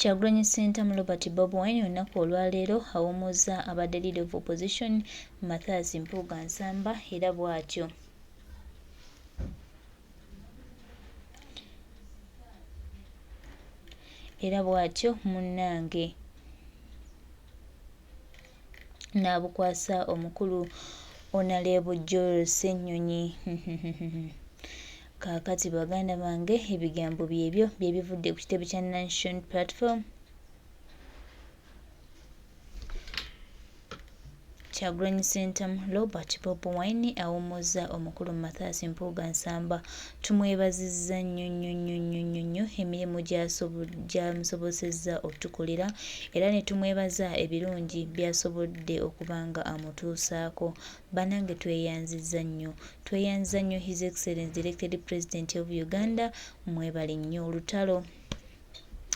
Kyagulanyi Ssentamu Robert Bobi Wine olunaku olwaleero awummuzza abadde Leader of Opposition Mathias Mpuga Nsamba era bw'atyo munnange n'abukwasa omukulu Honorable Joel Ssenyonyi. Kaakati baganda bange ebigambo byebyo byebivudde ku kitebe kya Nation Platform. Kyagulanyi Ssentamu Robert Bobi Wine awummuzza omukulu Mathias Mpuga Nsamba. Tumwebazizza nnyo emirimu gy'amusobozesezza okutukolera era ne tumwebaza ebirungi by'asobodde okuba nga amutuusaako. Bannange tweyanzizza nnyo His Excellency the Elected President of Uganda. Mwebale nnyo. Olutalo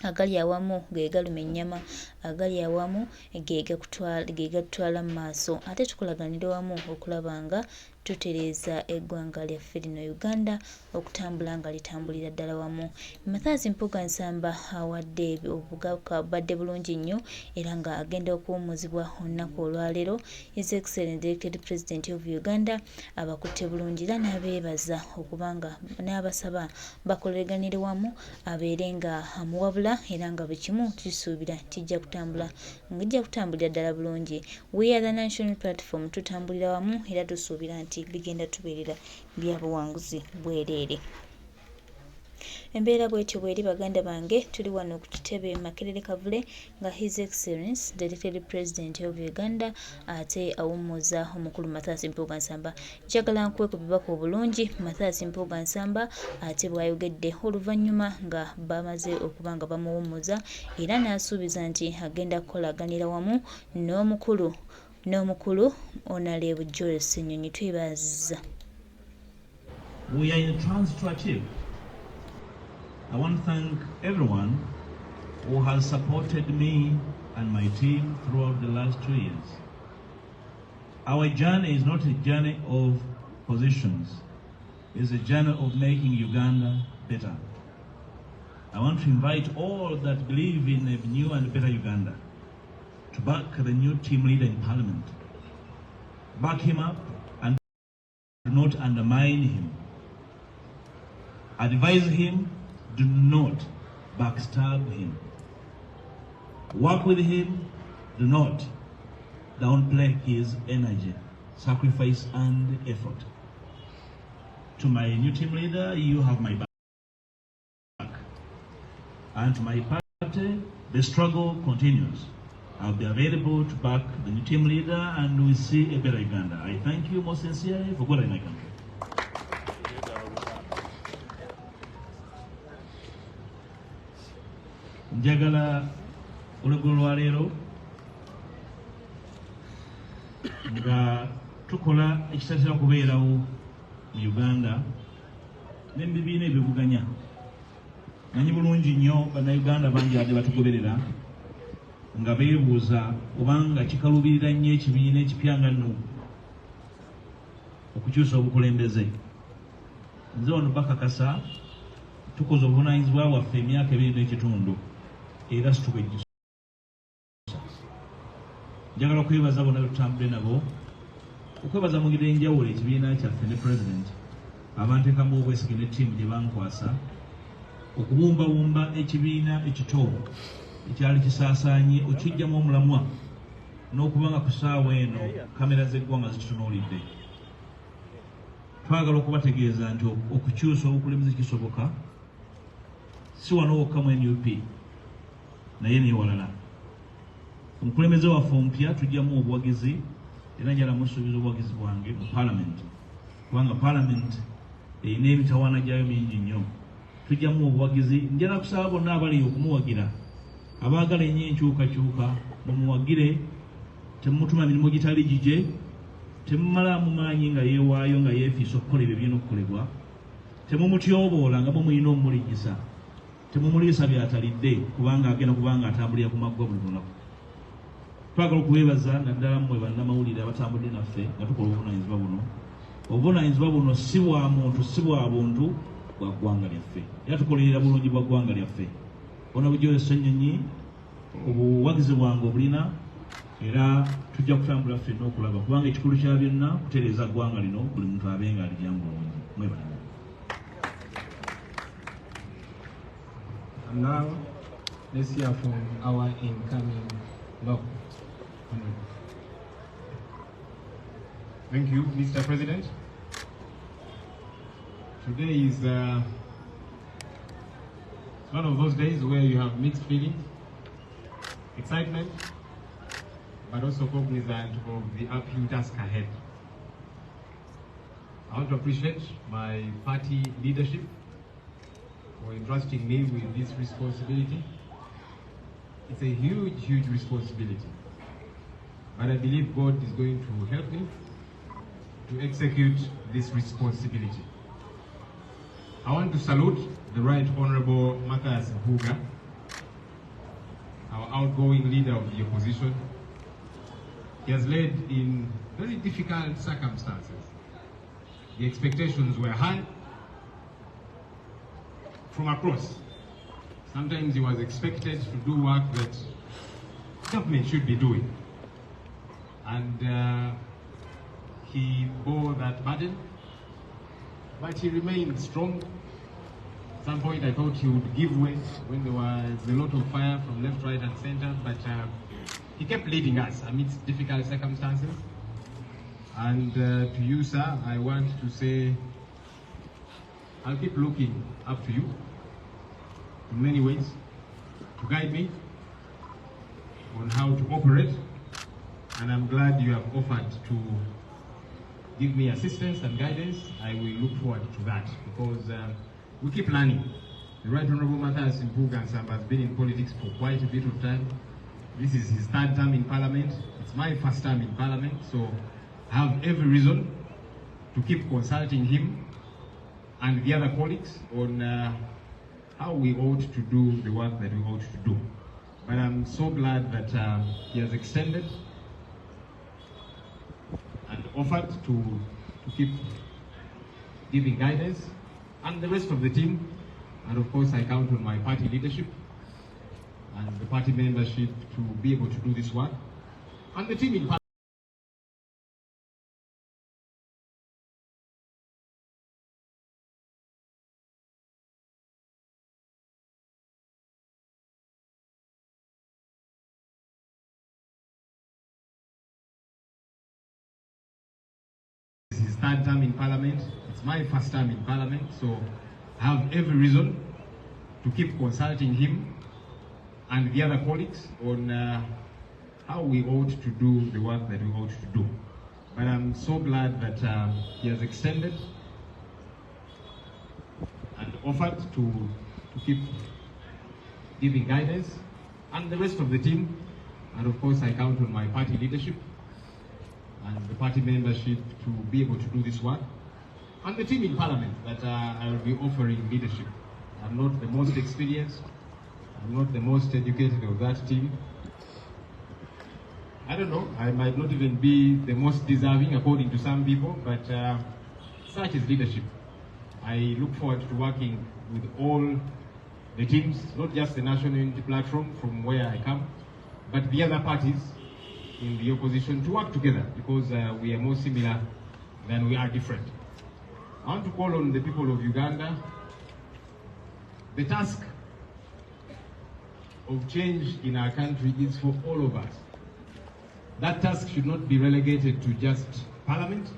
agali awamu ge galuma ennyama, agali awamu ge gatutwala mu maaso, ate tukolaganira wamu okulaba nga tutereeza eggwanga lyaffe lino Uganda okutambula nga litambulira ddala wamu. Mathias Mpuga Nsamba awadde obadde bulungi nnyo era nga agenda okuwummuzibwa olunaku olwaleero. His Excellency the Elected President of Uganda abakutte bulungi era n'abeebaza okuba nga n'abasaba bakoleganire wamu abeere nga amuwabula era nga buli kimu kisuubira kijja kutambulira ddala bulungi. We are the National Platform, tutambulira wamu era tusuubira nti bigenda tubeerera bya buwanguzi bwereere. Embeera bw'etyo bw'eri baganda bange, tuli wano ku kitebe Makerere Kavule nga His Excellency the Elected President of Uganda ate awummuzza omukulu Mathias Mpuga Nsamba. Njagala nkuwe ku bibaka obulungi Mathias Mpuga Nsamba ate bw'ayogedde oluvannyuma nga bamaze okuba nga bamuwummuza era n'asuubiza nti agenda kukolaganira wamu n'omukulu Honorable Joel Ssenyonyi. Twebazizza. We are in transitive. I want to thank everyone who has supported me and my team throughout the last 2 years. Our journey is not a journey of positions. It's a journey of making Uganda better. I want to invite all that believe in a new and better Uganda to back the new team leader in Parliament. Back him up and do not undermine him. Advise him, do not backstab him. Work with him, do not downplay his energy, sacrifice and effort. To my new team leader, you have my back. And to my party, the struggle continues. I'll be available to back the new team leader and we see a better Uganda. I thank you most sincerely for God and my country. Njagala oluggulu lwaleero nga tukola ekitatera kubeerawo mu Uganda n'ebibiina ebivuganya. Manyi bulungi nnyo bannayuganda bangi badde batugoberera nga beebuuza obanga kikalubirira nnyo ekibiina ekipya nga nno okukyusa obukulembeze. Nze wano bakakasa tukoze obuvunaanyizibwa waffe emyaka 2 n'ekitundu era situbejjusa. Njagala okwebaza bonna betutambule nabo, okwebaza mu ngeri enjawulo ekibiina kyaffe ne President abanteekamu obwesige ne ttiimu gye bankwasa okubumbabumba ekibiina ekito ekyali kisaasaanye okijjamu omulamwa n'okuba nga ku ssaawa eno kamera z'eggwanga zikitunuulidde. Twagala okubategeeza nti okukyusa obukulembeze kisoboka, si wano wokka mu NUP naye n'ewalala. Omukulembeze waffe omupya tujjamu obuwagizi era njala musuubiza obuwagizi bwange mu Parliament kubanga Parliament erina emitawaana gyayo mingi nnyo. Tujjamu obuwagizi. Njala kusaba bonna abali okumuwagira abaagala ennyo enkyukakyuka mumuwagire, temumutuma mirimu gitali gije, temumalamu maanyi nga yeewaayo nga yeefiisa okukola ebyo byina okukolebwa, temumutyoboola nga mumulina omumulinyisa, temumuliisa byatalidde kubanga agenda kubanga atambulira ku maggwa buli lunaku. Twagala okubeebaza naddala mmwe bannamawulire abatambudde naffe nga tukola obuvunaanyizibwa buno. Obuvunaanyizibwa buno si bwa muntu, si bwa buntu, bwa ggwanga lyaffe. Era tukolerera bulungi bwa ggwanga lyaffe. Honorable Ssenyonyi obuwagizi bwange obulina era tujja kutambula ffenna okulaba kubanga ekikulu kya byonna kutereeza ggwanga lino buli muntu abenga alijjamu bulungi. Mwebale. And now, let's hear from our incoming law. Thank you, Mr. President. Today is one of those days where you have mixed feelings, excitement, but also cognizant of the uphill task ahead. I want to appreciate my party leadership for entrusting me with this responsibility. It's a huge, huge responsibility. But I believe God is going to help me to execute this responsibility. I want to salute the Right Honorable Egobezza Mpuga, our outgoing leader of the opposition. He has led in very difficult circumstances. The expectations were high from across. Sometimes he was expected to do work that government should be doing. And he bore that burden, but he remained strong. At some point I thought he would give way when there was a lot of fire from left, right and center, but he kept leading us amidst difficult circumstances. And to you, sir, I want to say, I'll keep looking up to you in many ways to guide me on how to operate. And I'm glad you have offered to give me assistance and guidance. I will look forward to that because we keep learning. The Right Honorable Egobezza Mpuga has been in politics for quite a bit of time. This is his third term in Parliament. It's my first time in Parliament, so I have every reason to keep consulting him and the other colleagues on how we ought to do the work that we ought to do. But I'm so glad that he has extended and offered to keep giving guidance, and the rest of the team. And of course, I count on my party leadership and the party membership to be able to do this work. And the team in party. His third term in Parliament. It's my first time in Parliament, so I have every reason to keep consulting him and the other colleagues on how we ought to do the work that we ought to do. But I'm so glad that he has extended and offered to keep giving guidance, and the rest of the team. And of course, I count on my party leadership and the party membership to be able to do this work. And the team in Parliament that I will be offering leadership. I'm not the most experienced, I'm not the most educated of that team. I don't know, I might not even be the most deserving according to some people, but such is leadership. I look forward to working with all the teams, not just the National Unity Platform from where I come, but the other parties in the opposition to work together because we are more similar than we are different. I want to call on the people of Uganda. The task of change in our country is for all of us. That task should not be relegated to just Parliament.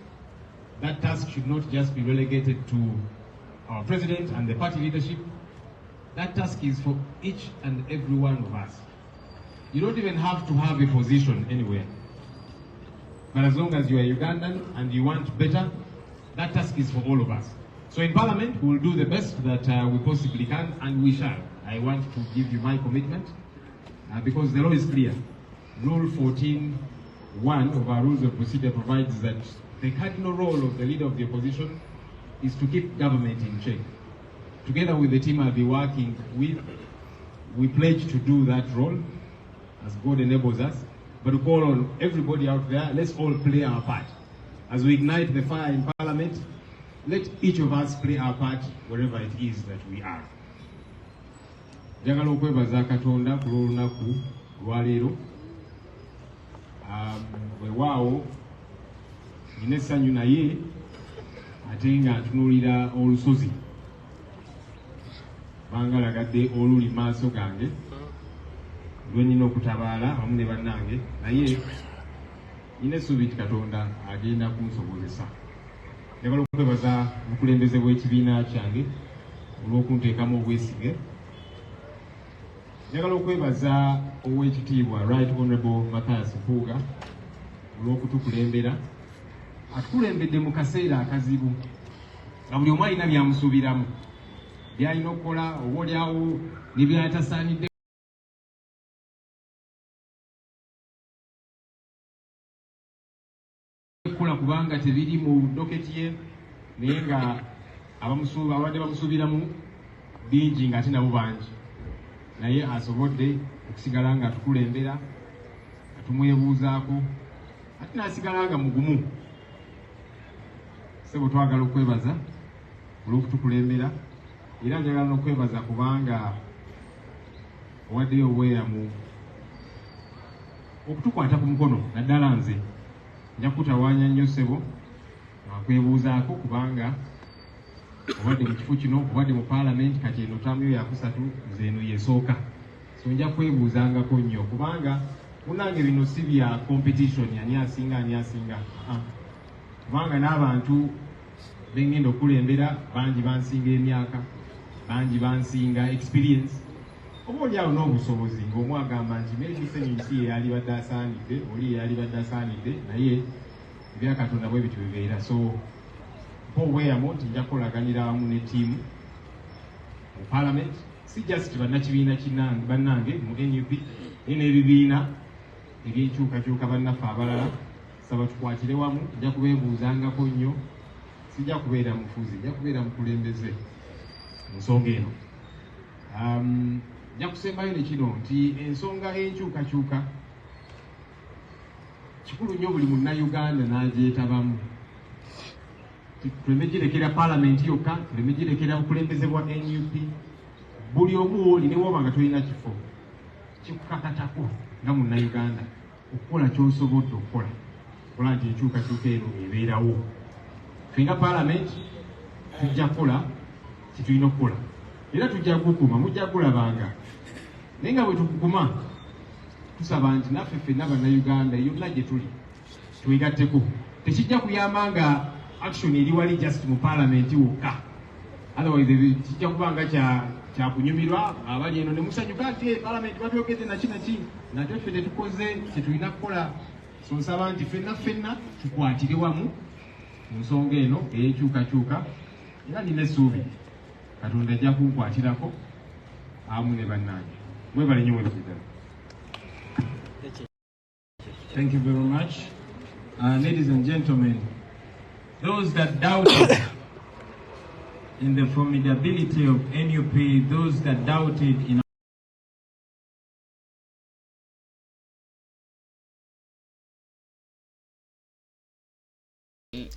That task should not just be relegated to our President and the party leadership. That task is for each and every one of us. You don't even have to have a position anywhere. But as long as you are Ugandan and you want better, that task is for all of us. So in Parliament, we will do the best that we possibly can, and we shall. I want to give you my commitment because the law is clear. Rule 14(1) of our Rules of Procedure provides that the cardinal role of the leader of the opposition is to keep government in check. Together with the team I'll be working with, we pledge to do that role as God enables us. But we call on everybody out there, let's all play our part. As we ignite the fire in Parliament, let each of us play our part wherever it is that we are. njagala okwebaza Katonda ku lw'olunaku lwaleero. Weewaawo nina essanyu naye ate nga ntunuulira olusozi bangalagadde oluli maaso gange lwe nina okutabaala wamu ne bannange, naye nina essuubi nti Katonda agenda kunsobozesa. Njagala okwebaza obukulembeze bw'ekibiina kyange olw'okunteekamu obwesige. Njagala okwebaza Oweekitiibwa Right Honorable Mathias Mpuga olw'okutukulembera. Atukulembedde mu kaseera akazibu nga buli omu alina byamusuubiramu, byalina okukola, obaolyawo ne byatasaanidde kukola kubanga tebiri mu doketi ye, naye nga abadde bamusuubiramu bingi ng'ate nabo bangi, naye asobodde okusigala nga atukulembera, atumwebuuzaako, ate n'asigala nga mugumu. Ssebo twagala okwebaza olw'okutukulembera, era njagala n'okwebaza kubanga owaddeyo obweramu okutukwata ku mukono. Naddala nze nja kutawaanya nnyo ssebo, akwebuuzaako kubanga obadde mu kifo kino, obadde mu paalamenti, kati eno ttaamu yo yakusatu, nze eno yesooka. So nja kwebuuzangako nnyo kubanga munange bino si bya competition ani asinga, kubanga n'abantu bengenda okulembera bangi bansinga emyaka, bangi bansinga experience, oba olyawo n'obusobozi ng'omu agamba nti maybe Ssenyonyi si yeyali badde asaanidde, oli yeyali badde asaanidde, naye ebya Katonda bwe bityo bibeera. So mpa obweyamo nti nja kukolaganira wamu ne ttiimu mu parliament, si just bannakibiina bannange mu NUP naye n'ebibiina eby'enkyukakyuka bannaffe abalala. Saba tukwatire wamu, nja kubeebuuzangako nnyo, sijja kubeera mufuzi, nja kubeera mukulembeze mu nsonga eno. Nja kusembayo ne kino nti ensonga enkyukakyuka kikulu nnyo buli munnayuganda n'agyetabamu. Tuleme girekera paalamenti yokka, tuleme girekera obukulembeze bwa NUP. Buli omu wooli ne woba nga tolina kifo, kikukakatako nga munnayuganda okukola ky'osobodde okukola, kola nti enkyukakyuka eno ebeerawo. Ffe nga paalamenti tujja kukola kye tulina okukola, era tujja kukuma, mujja kulabanga. Naye nga bwe tukukuma, tusaba nti naffe ffenna bannayuganda yonna gye tuli twegatteko. Tekijja kuyamba nga action eri wali just mu paalamenti wokka, otherwise kijja kubanga kyakunyumirwa abali eno ne musanyuka nti paalamenti batwogedde naki nate ffe tetukoze kye tulina kukola. So nsaba nti ffenna tukwatire wamu mu nsonga eno ey'enkyukakyuka, era nina essuubi Katonda ajja kunkwatirako awamu ne bannange. Mwebale nnyo mwebakidala. Thank you very much. Ladies and gentlemen, those that doubted in the formidability of NUP, those that doubted in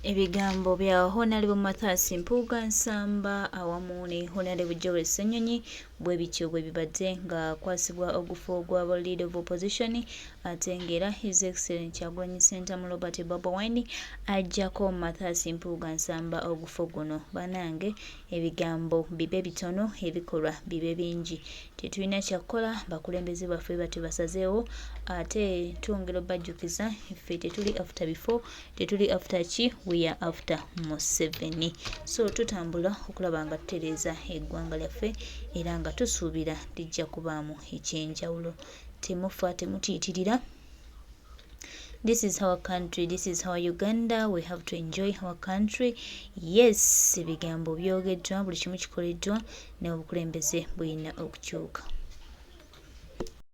Ebigambo bya Honorable Mathias Mpuga Nsamba awamu ne Honorable Ssenyonyi bwe bityo bwe bibadde nga kwasibwa ogufu ogwa Leader of Opposition, ate ng'era His Excellency Kyagulanyi Ssentamu Robert Bobi Wine ajjako Mathias Mpuga Nsamba ogufu guno. Banange ebigambo bibe bitono, ebikolwa bibe bingi. Tetulina kyakukola, bakulembeze baffe batubasazeewo, ate twongera bajjukiza ffe tetuli after before, tetuli after ki, we are after Museveni. So tutambula okulaba nga tutereeza eggwanga lyaffe era nga tusuubira lijja kubaamu ekyenjawulo. Temufa, temutiitirira. This is our country, this is our Uganda, we have to enjoy our country. Yes, ebigambo byogeddwa, buli kimu kikoleddwa, n'obukulembeze bulina okukyuka.